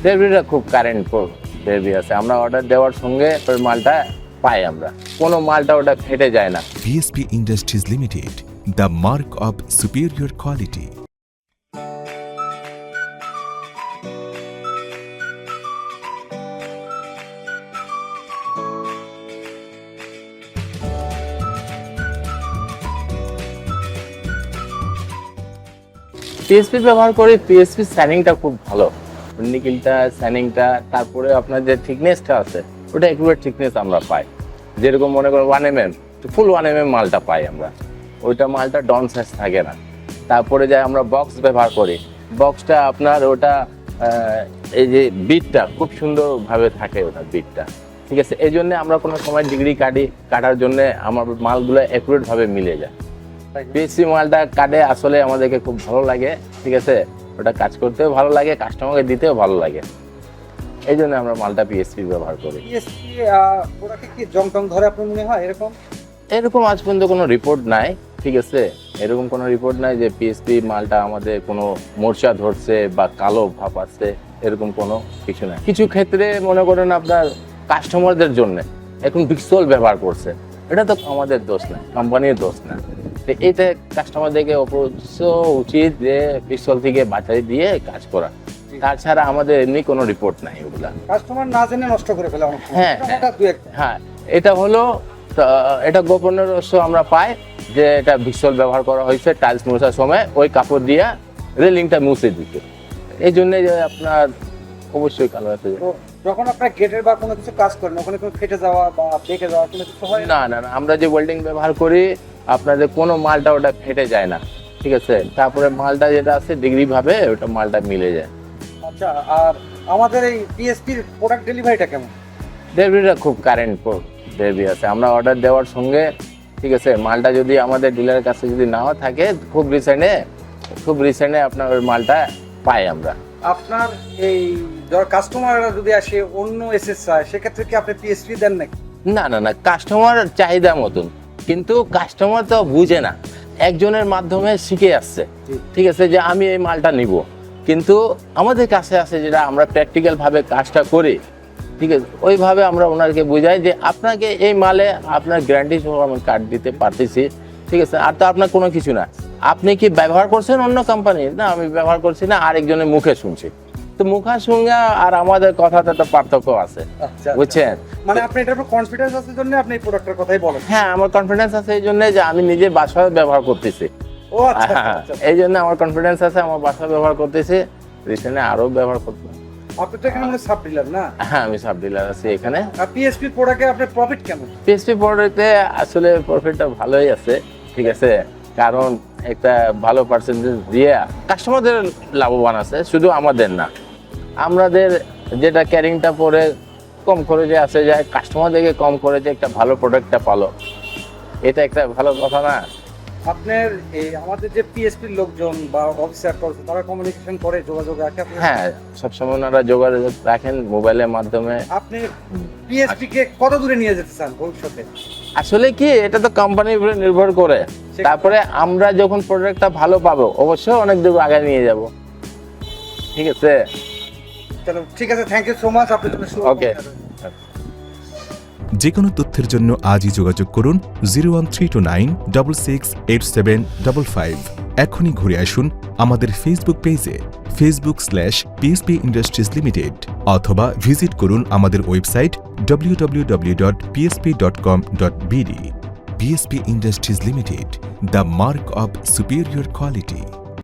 ডেলিভারিটা খুব current delivery আছে, আমরা অর্ডার দেওয়ার সঙ্গে ওই মালটা পাই, আমরা কোনো মালটা ওটা ফেটে যায় না। PSP Industries Limited, the mark of superior quality. PSP ব্যবহার করি, পিএসপি স্যানিংটা খুব ভালো, নিকেলটা স্যানিংটা, তারপরে আপনার যে থিকনেসটা আছে ওটা একুরেট থিকনেস আমরা পাই। যেরকম মনে করেন 1mm, ফুল 1mm মালটা পাই আমরা, ওইটা মালটা ডন সাইজ থাকে না। তারপরে যে আমরা বক্স ব্যবহার করি, বক্সটা আপনার ওটা এই যে বিটটা খুব সুন্দরভাবে থাকে, ওটা বিটটা ঠিক আছে। এই জন্য আমরা কোনো সময় ডিগ্রি কাটার জন্য আমার মালগুলো একুরেটভাবে মিলে যায়। পিএসপি মালটা কাটে আসলে আমাদেরকে খুব ভালো লাগে, ঠিক আছে, ওটা কাজ করতেও ভালো লাগে, কাস্টমারকে দিতেও ভালো লাগে, এই জন্য আমরা মালটা পিএসপি ব্যবহার করি। পিএসপি প্রোডাক্টে কি জং টং ধরে আপনার মনে হয় এরকম? এরকম আজ পর্যন্ত কোনো রিপোর্ট নাই, ঠিক আছে, এরকম কোনো রিপোর্ট নাই যে পিএসপি মালটা আমাদের কোনো মোর্চা ধরছে বা কালো ভাব আসছে, এরকম কোনো কিছু নাই। কিছু ক্ষেত্রে মনে করেন আপনার কাস্টমারদের জন্য এখন পিক্সল ব্যবহার করছে, এটা তো আমাদের দোষ না, কোম্পানির দোষ না। তো এইটা কাস্টমারদেরকে অবশ্য উচিত যে পিক্সল থেকে বাছাই দিয়ে কাজ করা, তাছাড়া আমাদের এমনি কোনো রিপোর্ট নাই ওগুলা। কাস্টমার না জেনে নষ্ট করে ফেলে অনেক সময়। হ্যাঁ, এটা দুই একটা। হ্যাঁ, এটা হলো এটা গোপনের রহস্য আমরা পাই যে এটা পিক্সল ব্যবহার করা হয়েছে টাইলস মোছার সময়, ওই কাপড় দিয়ে রেলিংটা মুছে দিতে, এই জন্য যে আপনার অবশ্যই কালো হতে যায়। তো যখন আপনার গেটের বা কোনো কিছু কাজ করেন ওখানে কোনো ফেটে যাওয়া বা বেঁকে যাওয়া কোনো কিছু হয় না? না, আমরা যে ওয়েল্ডিং ব্যবহার করি আপনাদের কোনো মালটা ওটা ফেটে যায় না, ঠিক আছে। তারপরে মালটা যেটা আছে ডিগ্রি ভাবে ওটা মালটা মিলে যায়। আচ্ছা, আর আমাদের এই পিএসপির প্রোডাক্ট ডেলিভারিটা কেমন? ডেলিভারিটা খুব কারেন্ট ডেলিভারি আছে, আমরা অর্ডার দেওয়ার সঙ্গে, ঠিক আছে, মালটা যদি আমাদের ডিলারের কাছে যদি নাও থাকে খুব রিসেন্টে আপনার ওই মালটা পাই আমরা। আপনার এই যারা কাস্টমাররা যদি আসে অন্য এসএস চায় সেক্ষেত্রে কি আপনি পিএসপি দেন নাকি? না, কাস্টমার চাহিদা মতন, কিন্তু কাস্টমার তো বুঝে না, একজনের মাধ্যমে শিখে আসছে, ঠিক আছে, যে আমি এই মালটা নিব, কিন্তু আমাদের কাছে আছে যেটা আমরা প্র্যাকটিক্যাল ভাবে কাজটা করি, ঠিক আছে, ওইভাবে আমরা ওনাকে বুঝাই যে আপনাকে এই মালে আপনার গ্যারান্টি সহ আমি কার্ড দিতে পারতেছি, ঠিক আছে। আর তো আপনার কোনো কিছু না, আপনি কি ব্যবহার করছেন অন্য কোম্পানির? না, আমি ব্যবহার করছি না, আরেকজনের মুখে শুনছি, তো মুখে শুনে আর আমাদের কথাতে তো পার্থক্য আছে, বুঝছেন? মানে আপনি এটার উপর কনফিডেন্স আছে জন্য আপনি এই প্রোডাক্টের কথাই বলেন? হ্যাঁ, আমার কনফিডেন্স আছে এই জন্য যে আমি নিজে বাসায় ব্যবহার করতেছি, ও আচ্ছা, এই জন্য আমার কনফিডেন্স আছে, আমার বাসায় ব্যবহার করতেছি, রিসেন্টলি আরো ব্যবহার করতে। আপনি তো এখানে মানে সাব ডিলার না? হ্যাঁ, আমি সাব ডিলার আছি এখানে। আর পিএসপি প্রোডাক্টে আপনার প্রফিট কেমন? পিএসপি প্রোডাক্টে আসলে প্রফিটটা ভালোই আছে, ঠিক আছে, কারণ একটা ভালো পার্সেন্টেজ দিয়ে কাস্টমারদের লাভবান আছে, শুধু আমাদের না, আমাদের যেটা ক্যারিংটা পরে কম খরচে আসে যায়, কাস্টমারদেরকে কম খরচে একটা ভালো প্রোডাক্টটা পালো, এটা একটা ভালো কথা না? আপনার এই আমাদের যে পিএসপির লোকজন বা অফিসার করছে তারা কমিউনিকেশন করে, যোগাযোগ রাখে আপনার? হ্যাঁ, সবসময় ওনারা যোগাযোগ রাখেন মোবাইলের মাধ্যমে। আপনি পিএসপি কে কত দূরে নিয়ে যেতে চান ভবিষ্যতে? আসলে কি, এটা তো কোম্পানির উপরে নির্ভর করে, তারপরে আমরা যখন প্রোডাক্টটা ভালো পাবো অবশ্যই অনেক দূর আগে নিয়ে যাব, ঠিক আছে। চলো ঠিক আছে, থ্যাংক ইউ সো মাচ। আপনি ওকে, যে কোনো তথ্যের জন্য আজই যোগাযোগ করুন 01329668755। এখনই ঘুরে আসুন আমাদের ফেসবুক পেজে facebook/PSP Industries Limited, অথবা ভিজিট করুন আমাদের website www.psp.com.bd। PSP Industries Limited, the mark of superior quality.